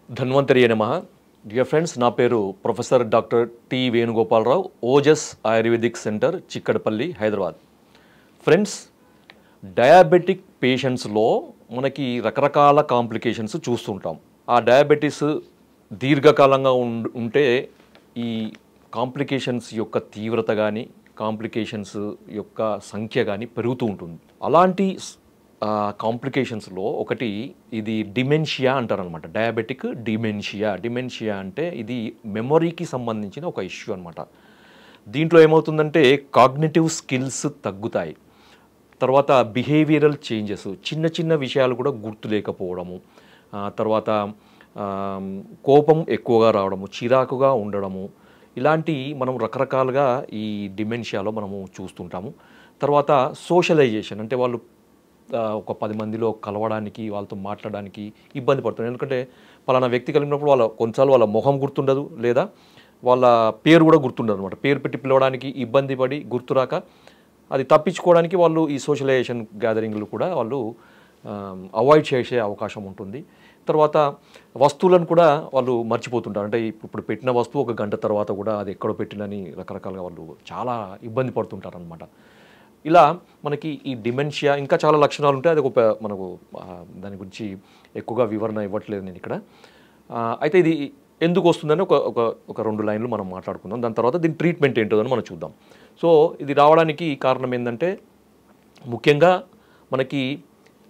धन्वंतरिये नमः dear friends ना पेरू professor doctor T Venugopalrao Ojas Ayurvedic centre Chikkadpally Hyderabad friends diabetic పేషెంట్స్లో మనకి రకరకాల కాంప్లికేషన్స్ చూస్తుంటాం. ఆ డయాబెటిస్ దీర్ఘకాలంగా ఉంటే ఈ కాంప్లికేషన్స్ యొక్క తీవ్రత కానీ కాంప్లికేషన్స్ యొక్క సంఖ్య కానీ పెరుగుతూ ఉంటుంది. అలాంటి కాంప్లికేషన్స్లో ఒకటి ఇది డిమెన్షియా అంటారనమాట. డయాబెటిక్ డిమెన్షియా అంటే ఇది మెమొరీకి సంబంధించిన ఒక ఇష్యూ అనమాట. దీంట్లో ఏమవుతుందంటే కాగ్నిటివ్ స్కిల్స్ తగ్గుతాయి. తర్వాత బిహేవియరల్ చేంజెస్, చిన్న చిన్న విషయాలు కూడా గుర్తు లేకపోవడము, తర్వాత కోపం ఎక్కువగా రావడము, చిరాకుగా ఉండడము, ఇలాంటి మనం రకరకాలుగా ఈ డిమెన్షియాలో మనము చూస్తుంటాము. తర్వాత సోషలైజేషన్ అంటే వాళ్ళు ఒక 10 మందిలో కలవడానికి వాళ్ళతో మాట్లాడడానికి ఇబ్బంది పడుతున్నారు. ఎందుకంటే పలానా వ్యక్తి కలిగినప్పుడు కొన్నిసార్లు వాళ్ళ మొహం గుర్తుండదు, లేదా వాళ్ళ పేరు కూడా గుర్తుండదు అనమాట. పేరు పెట్టి పిలవడానికి ఇబ్బంది పడి గుర్తురాక అది తప్పించుకోవడానికి వాళ్ళు ఈ సోషలైజేషన్ గ్యాదరింగ్లు కూడా వాళ్ళు అవాయిడ్ చేసే అవకాశం ఉంటుంది. తర్వాత వస్తువులను కూడా వాళ్ళు మర్చిపోతుంటారు. అంటే ఇప్పుడు పెట్టిన వస్తువు ఒక గంట తర్వాత కూడా అది ఎక్కడో పెట్టినని రకరకాలుగా వాళ్ళు చాలా ఇబ్బంది పడుతుంటారు అనమాట. ఇలా మనకి ఈ డిమెన్షియా ఇంకా చాలా లక్షణాలు ఉంటాయి. అది మనకు దాని గురించి ఎక్కువగా వివరణ ఇవ్వట్లేదు నేను ఇక్కడ. అయితే ఇది ఎందుకు వస్తుందని ఒక 2 లైన్లు మనం మాట్లాడుకుందాం. దాని తర్వాత దీని ట్రీట్మెంట్ ఏంటో అని మనం చూద్దాం. సో ఇది రావడానికి కారణం ఏంటంటే ముఖ్యంగా మనకి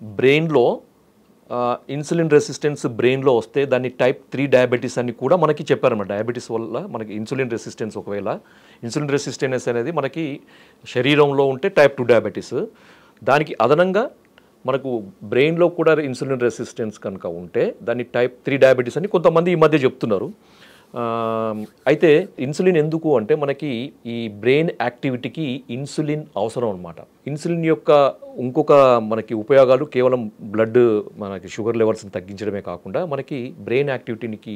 బ్రెయిన్లో ఇన్సులిన్ రెసిస్టెన్స్ బ్రెయిన్లో వస్తే దాన్ని టైప్ 3 డయాబెటీస్ అని కూడా మనకి చెప్పారన్నమాట. డయాబెటీస్ వల్ల మనకి ఇన్సులిన్ రెసిస్టెన్స్, ఒకవేళ ఇన్సులిన్ రెసిస్టెన్స్ అనేది మనకి శరీరంలో ఉంటే టైప్ 2 డయాబెటీస్, దానికి అదనంగా మనకు బ్రెయిన్లో కూడా ఇన్సులిన్ రెసిస్టెన్స్ కనుక ఉంటే దాన్ని టైప్ 3 డయాబెటీస్ అని కొంతమంది ఈ మధ్య చెప్తున్నారు. అయితే ఇన్సులిన్ ఎందుకు అంటే మనకి ఈ బ్రెయిన్ యాక్టివిటీకి ఇన్సులిన్ అవసరం అనమాట. ఇన్సులిన్ యొక్క ఇంకొక మనకి ఉపయోగాలు కేవలం బ్లడ్ మనకి షుగర్ లెవెల్స్ని తగ్గించడమే కాకుండా మనకి బ్రెయిన్ యాక్టివిటీకి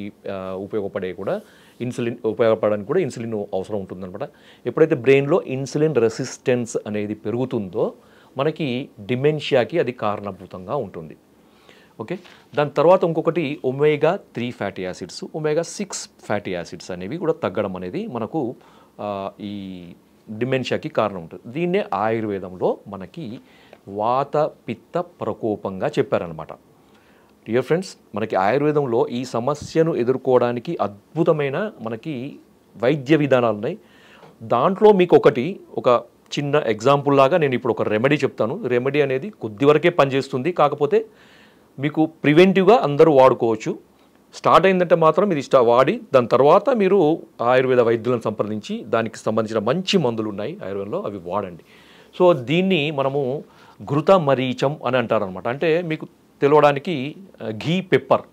ఉపయోగపడడానికి కూడా ఇన్సులిన్ అవసరం ఉంటుందన్నమాట. ఎప్పుడైతే బ్రెయిన్లో ఇన్సులిన్ రెసిస్టెన్స్ అనేది పెరుగుతుందో మనకి డిమెన్షియాకి అది కారణభూతంగా ఉంటుంది. ఓకే, దాని తర్వాత ఇంకొకటి omega 3 fatty acids, omega 6 fatty acids అనేవి కూడా తగ్గడం అనేది మనకు ఈ డిమెన్షియాకి కారణం ఉంటుంది. దీన్నే ఆయుర్వేదంలో మనకి వాత పిత్త ప్రకోపంగా చెప్పారనమాట. డియర్ ఫ్రెండ్స్, మనకి ఆయుర్వేదంలో ఈ సమస్యను ఎదుర్కోవడానికి అద్భుతమైన మనకి వైద్య విధానాలు ఉన్నాయి. దాంట్లో మీకు ఒక చిన్న ఎగ్జాంపుల్ లాగా నేను ఇప్పుడు ఒక రెమెడీ చెప్తాను. రెమెడీ అనేది కొద్ది వరకే పనిచేస్తుంది, కాకపోతే మీకు ప్రివెంటివ్గా అందరూ వాడుకోవచ్చు. స్టార్ట్ అయిందంటే మాత్రం ఇది వాడి దాని తర్వాత మీరు ఆయుర్వేద వైద్యులను సంప్రదించి దానికి సంబంధించిన మంచి మందులు ఉన్నాయి ఆయుర్వేదంలో, అవి వాడండి. సో దీన్ని మనము ఘృతమరీచం అని అంటారనమాట. అంటే మీకు తెలవడానికి ఘీ పెప్పర్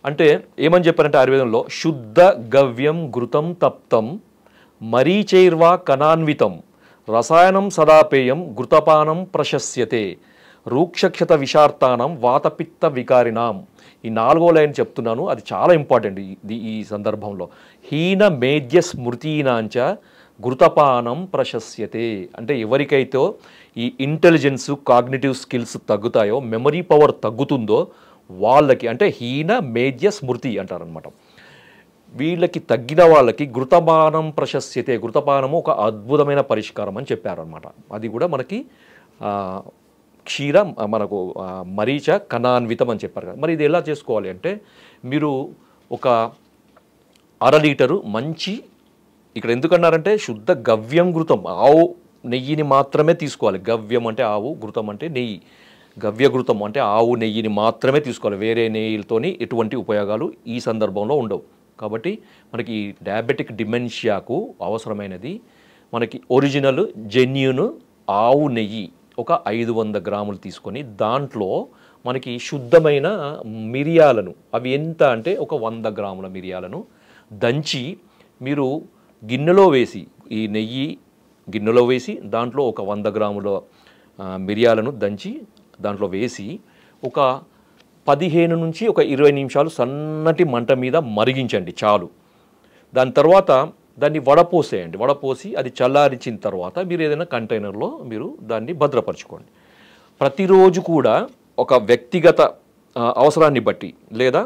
అంటే ఏమని చెప్పారంటే ఆయుర్వేదంలో శుద్ధ గవ్యం ఘృతం తప్తం మరీచైర్వా కణాన్వితం రసాయనం సదాపేయం ఘృతపానం ప్రశస్యతే రూక్షక్షత విషార్తానం వాతపిత్త వికారినాం. ఈ 4వ లైన్ చెప్తున్నాను, అది చాలా ఇంపార్టెంట్ ఈ సందర్భంలో. హీన మేధ్య స్మృతీనాంచ ఘృతపానం ప్రశస్యతే అంటే ఎవరికైతే ఈ ఇంటెలిజెన్స్ కాగ్నిటివ్ స్కిల్స్ తగ్గుతాయో, మెమరీ పవర్ తగ్గుతుందో వాళ్ళకి, అంటే హీన మేధ్య స్మృతి అంటారనమాట, వీళ్ళకి తగ్గిన వాళ్ళకి ఘృతపానం ప్రశస్యతే, ఘృతపానము ఒక అద్భుతమైన పరిష్కారం అని చెప్పారనమాట. అది కూడా మనకి మనకు మరీచ కణాన్వితం అని చెప్పారు కదా. మరి ఇది ఎలా చేసుకోవాలి అంటే మీరు ఒక 1/2 లీటరు మంచి, ఇక్కడ ఎందుకన్నారంటే శుద్ధ గవ్యం ఘృతం, ఆవు నెయ్యిని మాత్రమే తీసుకోవాలి. గవ్యం అంటే ఆవు, ఘృతం అంటే నెయ్యి. గవ్య ఘృతం అంటే ఆవు నెయ్యిని మాత్రమే తీసుకోవాలి. వేరే నెయ్యిలతోని ఎటువంటి ఉపయోగాలు ఈ సందర్భంలో ఉండవు. కాబట్టి మనకి డయాబెటిక్ డిమెన్షియాకు అవసరమైనది మనకి ఒరిజినల్ జెన్యూన్ ఆవు నెయ్యి ఒక 500 గ్రాములు తీసుకొని దాంట్లో మనకి శుద్ధమైన మిరియాలను, అవి ఎంత అంటే ఒక 100 గ్రాముల మిరియాలను దంచి మీరు గిన్నెలో వేసి, ఈ నెయ్యి గిన్నెలో వేసి దాంట్లో ఒక 100 గ్రాముల మిరియాలను దంచి దాంట్లో వేసి ఒక 15 నుంచి 20 నిమిషాలు సన్నటి మంట మీద మరిగించండి చాలు. దాని తర్వాత దాన్ని వడపోసేయండి. వడపోసి అది చల్లారించిన తర్వాత మీరు ఏదైనా కంటైనర్లో మీరు దాన్ని భద్రపరచుకోండి. ప్రతిరోజు కూడా ఒక వ్యక్తిగత అవసరాన్ని బట్టి లేదా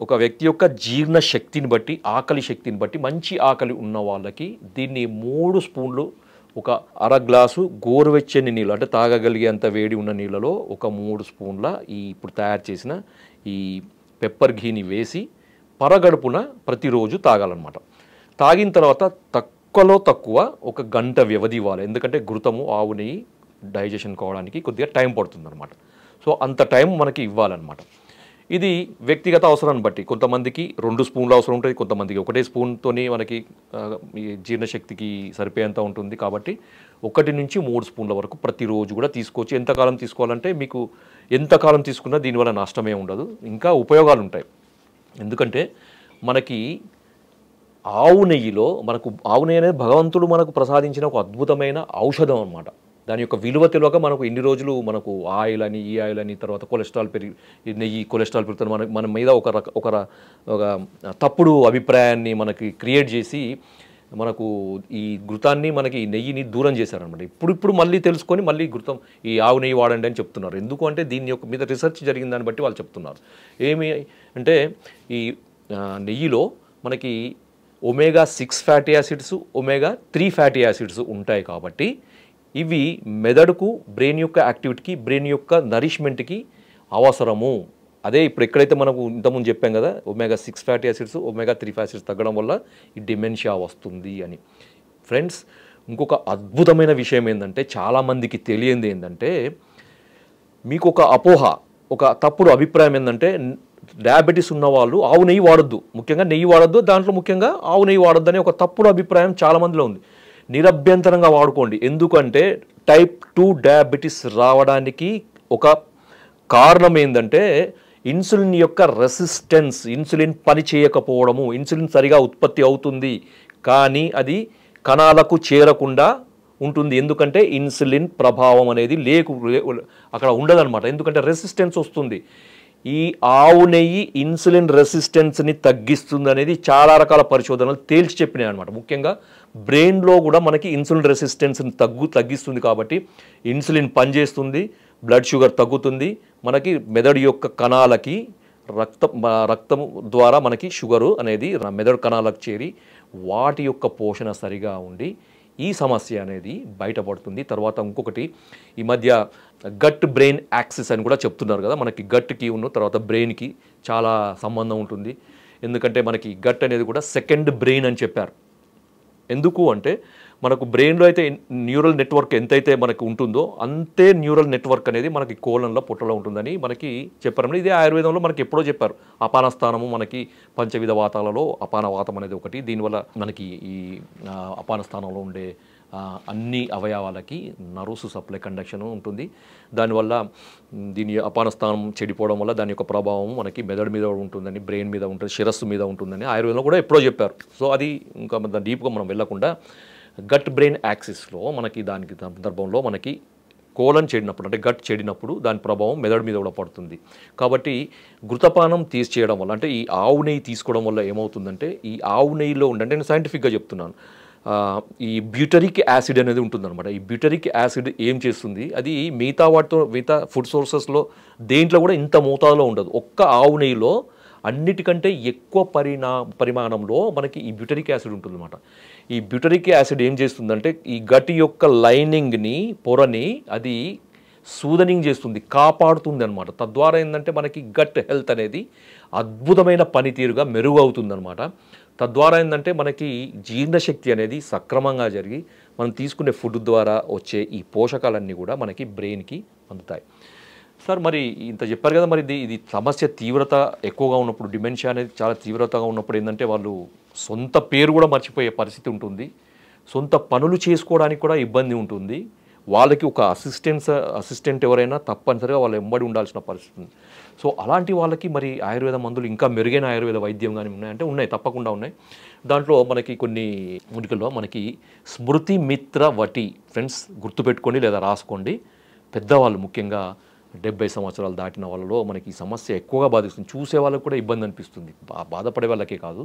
ఒక వ్యక్తి యొక్క జీర్ణ శక్తిని బట్టి, ఆకలి శక్తిని బట్టి మంచి ఆకలి ఉన్న వాళ్ళకి దీన్ని 3 స్పూన్లు ఒక అర గ్లాసు గోరువెచ్చని నీళ్ళు అంటే తాగగలిగేంత వేడి ఉన్న నీళ్ళలో ఒక 3 స్పూన్ల ఈ ఇప్పుడు తయారు చేసిన ఈ పెప్పర్ ఘీని వేసి పరగడుపున ప్రతిరోజు తాగాలన్నమాట. తాగిన తర్వాత తక్కువ ఒక గంట వ్యవధి ఇవ్వాలి. ఎందుకంటే ఘృతము ఆవు నెయ్యి డైజెషన్ కావడానికి కొద్దిగా టైం పడుతుందన్నమాట. సో అంత టైం మనకి ఇవ్వాలన్నమాట. ఇది వ్యక్తిగత అవసరాన్ని బట్టి కొంతమందికి 2 స్పూన్లు అవసరం ఉంటుంది, కొంతమందికి 1 స్పూన్తోనే మనకి ఈ జీర్ణశక్తికి సరిపోయేంత ఉంటుంది. కాబట్టి 1 నుంచి 3 స్పూన్ల వరకు ప్రతిరోజు కూడా తీసుకోవచ్చు. ఎంతకాలం తీసుకోవాలంటే మీకు ఎంతకాలం తీసుకున్నా దీనివల్ల నష్టమే ఉండదు, ఇంకా ఉపయోగాలు ఉంటాయి. ఎందుకంటే మనకి ఆవు నెయ్యిలో ఆవు నెయ్యి అనేది భగవంతుడు మనకు ప్రసాదించిన ఒక అద్భుతమైన ఔషధం అన్నమాట. దాని యొక్క విలువ తెలియక మనకు ఇన్ని రోజులు మనకు ఆయిల్ అని ఈ ఆయిల్ అని తర్వాత కొలెస్ట్రాల్ నెయ్యి కొలెస్ట్రాల్ పెరుగుతుంది మన మీద ఒక తప్పుడు అభిప్రాయాన్ని మనకి క్రియేట్ చేసి మనకు ఈ ఘృతాన్ని మనకి నెయ్యిని దూరం చేశారనమాట. ఇప్పుడు మళ్ళీ తెలుసుకొని మళ్ళీ ఘృతం ఈ ఆవు నెయ్యి వాడండి అని చెప్తున్నారు. ఎందుకు అంటే దీని యొక్క మీద రీసెర్చ్ జరిగిన దాన్ని బట్టి వాళ్ళు చెప్తున్నారు. ఏమి అంటే ఈ నెయ్యిలో మనకి omega 6 fatty acids, omega 3 fatty acids ఉంటాయి. కాబట్టి ఇవి మెదడుకు బ్రెయిన్ యొక్క యాక్టివిటీకి, బ్రెయిన్ యొక్క నరిష్మెంట్కి అవసరము. అదే ఇప్పుడు ఎక్కడైతే మనకు ఇంతకుముందు చెప్పాం కదా, omega 6 fatty acids, omega 3 fatty acids తగ్గడం వల్ల ఈ డిమెన్షియా వస్తుంది అని. ఫ్రెండ్స్, ఇంకొక అద్భుతమైన విషయం ఏంటంటే చాలామందికి తెలియంది ఏంటంటే మీకు ఒక అపోహ, ఒక తప్పుడు అభిప్రాయం ఏంటంటే డయాబెటీస్ ఉన్న వాళ్ళు ఆవు నెయ్యి వాడొద్దు, ముఖ్యంగా నెయ్యి వాడొద్దు, దాంట్లో ముఖ్యంగా ఆవు నెయ్యి వాడొద్దు అనే ఒక తప్పుడు అభిప్రాయం చాలామందిలో ఉంది. నిరభ్యంతరంగా వాడుకోండి. ఎందుకంటే టైప్ 2 డయాబెటీస్ రావడానికి ఒక కారణం ఏంటంటే ఇన్సులిన్ యొక్క రెసిస్టెన్స్, ఇన్సులిన్ పని చేయకపోవడము. ఇన్సులిన్ సరిగా ఉత్పత్తి అవుతుంది కానీ అది కణాలకు చేరకుండా ఉంటుంది. ఎందుకంటే ఇన్సులిన్ ప్రభావం అనేది అక్కడ ఉండదన్నమాట. ఎందుకంటే రెసిస్టెన్స్ వస్తుంది. ఈ ఆవు నెయ్యి ఇన్సులిన్ రెసిస్టెన్స్ని తగ్గిస్తుంది అనేది చాలా రకాల పరిశోధనలు తేల్చి చెప్పినాయి అనమాట. ముఖ్యంగా బ్రెయిన్లో కూడా మనకి ఇన్సులిన్ రెసిస్టెన్స్ని తగ్గిస్తుంది. కాబట్టి ఇన్సులిన్ పనిచేస్తుంది, బ్లడ్ షుగర్ తగ్గుతుంది, మనకి మెదడు యొక్క కణాలకి రక్తం ద్వారా మనకి షుగరు అనేది మెదడు కణాలకు చేరి వాటి యొక్క పోషణ సరిగా ఉండి ఈ సమస్య అనేది బయటపడుతుంది. తర్వాత ఇంకొకటి ఈ మధ్య గట్ బ్రెయిన్ యాక్సిస్ అని కూడా చెప్తున్నారు కదా. మనకి గట్కి తర్వాత బ్రెయిన్కి చాలా సంబంధం ఉంటుంది. ఎందుకంటే మనకి గట్ అనేది కూడా సెకండ్ బ్రెయిన్ అని చెప్పారు. ఎందుకు అంటే మనకు బ్రెయిన్లో అయితే న్యూరల్ నెట్వర్క్ ఎంతైతే మనకు ఉంటుందో అంతే న్యూరల్ నెట్వర్క్ అనేది మనకి కోలంలో పొట్టలో ఉంటుందని మనకి చెప్పారు. ఇది ఆయుర్వేదంలో మనకి ఎప్పుడో చెప్పారు. అపాన స్థానము మనకి పంచవిధ వాతాలలో అపాన వాతం అనేది ఒకటి. దీనివల్ల మనకి ఈ అపాన స్థానంలో ఉండే అన్ని అవయవాలకి నర్వ్స్ సప్లై కండక్షన్ ఉంటుంది. దానివల్ల దీని అపాన స్థానం చెడిపోవడం వల్ల దాని యొక్క ప్రభావం మనకి మెదడు మీద ఉంటుందని, బ్రెయిన్ మీద ఉంటుంది, శిరస్సు మీద ఉంటుందని ఆయుర్వేదంలో కూడా ఎప్పుడో చెప్పారు. సో అది ఇంకా డీప్గా మనం వెళ్ళకుండా గట్ బ్రెయిన్ యాక్సిస్లో మనకి దానికి సందర్భంలో మనకి కోలన్ చెడినప్పుడు అంటే గట్ చెడినప్పుడు దాని ప్రభావం మెదడు మీద కూడా పడుతుంది. కాబట్టి ఘృతపానం తీసేయడం వల్ల అంటే ఈ ఆవు నెయ్యి తీసుకోవడం వల్ల ఏమవుతుందంటే ఈ ఆవు నెయ్యిలో ఉండంటే నేను సైంటిఫిక్గా చెప్తున్నాను, ఈ బ్యూటరిక్ యాసిడ్ అనేది ఉంటుందన్నమాట. ఈ బ్యూటరిక్ యాసిడ్ ఏం చేస్తుంది, అది మిగతా ఫుడ్ సోర్సెస్లో దేంట్లో కూడా ఇంత మోతాదులో ఉండదు. ఒక్క ఆవు నెయ్యిలో అన్నిటికంటే ఎక్కువ పరిమాణంలో మనకి ఈ బ్యూటరిక్ యాసిడ్ ఉంటుందన్నమాట. ఈ బ్యూటరిక్ యాసిడ్ ఏం చేస్తుందంటే ఈ గట్ యొక్క లైనింగ్ని, పొరని అది సూదనింగ్ చేస్తుంది, కాపాడుతుంది అనమాట. తద్వారా ఏంటంటే మనకి గట్ హెల్త్ అనేది అద్భుతమైన పనితీరుగా మెరుగవుతుందన్నమాట. తద్వారా ఏంటంటే మనకి జీర్ణశక్తి అనేది సక్రమంగా జరిగి మనం తీసుకునే ఫుడ్ ద్వారా వచ్చే ఈ పోషకాలన్నీ కూడా మనకి బ్రెయిన్కి అందుతాయి. సార్ మరి ఇంత చెప్పారు కదా, మరి ఇది సమస్య తీవ్రత ఎక్కువగా ఉన్నప్పుడు, డిమెన్షియా అనేది చాలా తీవ్రతగా ఉన్నప్పుడు ఏంటంటే వాళ్ళు సొంత పేరు కూడా మర్చిపోయే పరిస్థితి ఉంటుంది, సొంత పనులు చేసుకోవడానికి కూడా ఇబ్బంది ఉంటుంది. వాళ్ళకి ఒక అసిస్టెంట్ ఎవరైనా తప్పనిసరిగా వాళ్ళు ఎంబడి ఉండాల్సిన పరిస్థితి ఉంది. సో అలాంటి వాళ్ళకి మరి ఆయుర్వేద మందులు ఇంకా మెరుగైన ఆయుర్వేద వైద్యం కానీ ఉన్నాయంటే ఉన్నాయి, తప్పకుండా ఉన్నాయి. దాంట్లో మనకి కొన్ని మూలికల్లో మనకి స్మృతి మిత్ర వటి, ఫ్రెండ్స్ గుర్తుపెట్టుకోండి లేదా రాసుకోండి. పెద్దవాళ్ళు ముఖ్యంగా 70 సంవత్సరాలు దాటిన వాళ్ళలో మనకి ఈ సమస్య ఎక్కువగా బాధిస్తుంది. చూసే వాళ్ళకు కూడా ఇబ్బంది అనిపిస్తుంది. బాధపడే వాళ్ళకే కాదు,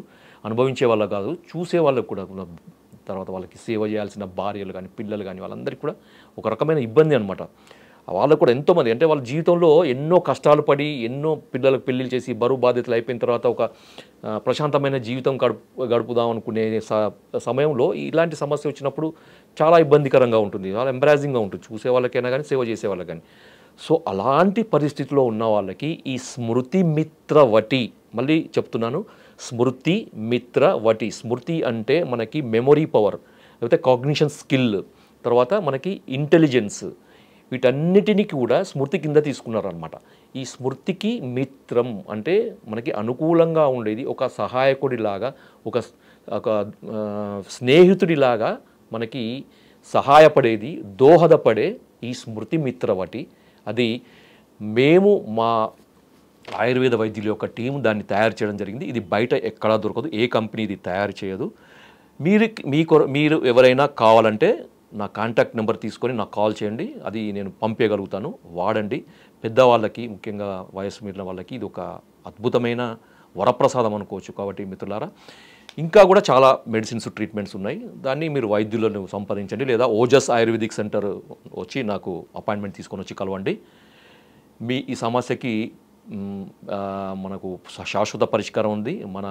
అనుభవించే వాళ్ళకి కాదు, చూసే వాళ్ళకు కూడా, తర్వాత వాళ్ళకి సేవ చేయాల్సిన భార్యలు కానీ పిల్లలు కానీ వాళ్ళందరికీ కూడా ఒక రకమైన ఇబ్బంది అనమాట. వాళ్ళకు కూడా ఎంతోమంది అంటే వాళ్ళ జీవితంలో ఎన్నో కష్టాలు పడి ఎన్నో పిల్లలకు పెళ్ళిళ్ళు చేసి బరువు బాధ్యతలు అయిపోయిన తర్వాత ఒక ప్రశాంతమైన జీవితం గడుపుదాం అనుకునే సమయంలో ఇలాంటి సమస్య వచ్చినప్పుడు చాలా ఇబ్బందికరంగా ఉంటుంది, చాలా ఎంబరాజింగ్గా ఉంటుంది చూసే వాళ్ళకైనా కానీ సేవ చేసే వాళ్ళకి కానీ. సో అలాంటి పరిస్థితిలో ఉన్న వాళ్ళకి ఈ స్మృతి మిత్ర వటి, మళ్ళీ చెప్తున్నాను, స్మృతి మిత్ర వటి. స్మృతి అంటే మనకి మెమొరీ పవర్, లేకపోతే కాగ్నిషన్ స్కిల్, తర్వాత మనకి ఇంటెలిజెన్స్, వీటన్నిటినీ కూడా స్మృతి కింద తీసుకున్నారనమాట. ఈ స్మృతికి మిత్రం అంటే మనకి అనుకూలంగా ఉండేది, ఒక సహాయకుడిలాగా, ఒక స్నేహితుడిలాగా మనకి సహాయపడేది, దోహదపడే ఈ స్మృతి మిత్రవటి. అది మేము మా ఆయుర్వేద వైద్యుల యొక్క టీం దాన్ని తయారు చేయడం జరిగింది. ఇది బయట ఎక్కడా దొరకదు, ఏ కంపెనీ ఇది తయారు చేయదు. మీరు ఎవరైనా కావాలంటే నా కాంటాక్ట్ నెంబర్ తీసుకొని నాకు కాల్ చేయండి, అది నేను పంపేయగలుగుతాను. వాడండి. పెద్దవాళ్ళకి, ముఖ్యంగా వయసు మీరిన వాళ్ళకి ఇది ఒక అద్భుతమైన వరప్రసాదం అనుకోవచ్చు. కాబట్టి మిత్రులారా, ఇంకా కూడా చాలా మెడిసిన్స్, ట్రీట్మెంట్స్ ఉన్నాయి. దాన్ని మీరు వైద్యులను సంప్రదించండి, లేదా ఓజస్ ఆయుర్వేదిక్ సెంటర్ వచ్చి నాకు అపాయింట్మెంట్ తీసుకొని వచ్చి కలవండి. మీ ఈ సమస్యకి మనకు శాశ్వత పరిష్కారం ఉంది. మన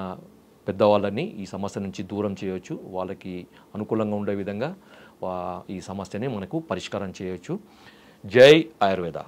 పెద్దవాళ్ళని ఈ సమస్య నుంచి దూరం చేయవచ్చు, వాళ్ళకి అనుకూలంగా ఉండే విధంగా ఈ సమస్యని మనకు పరిష్కారం చేయవచ్చు. జై ఆయుర్వేద.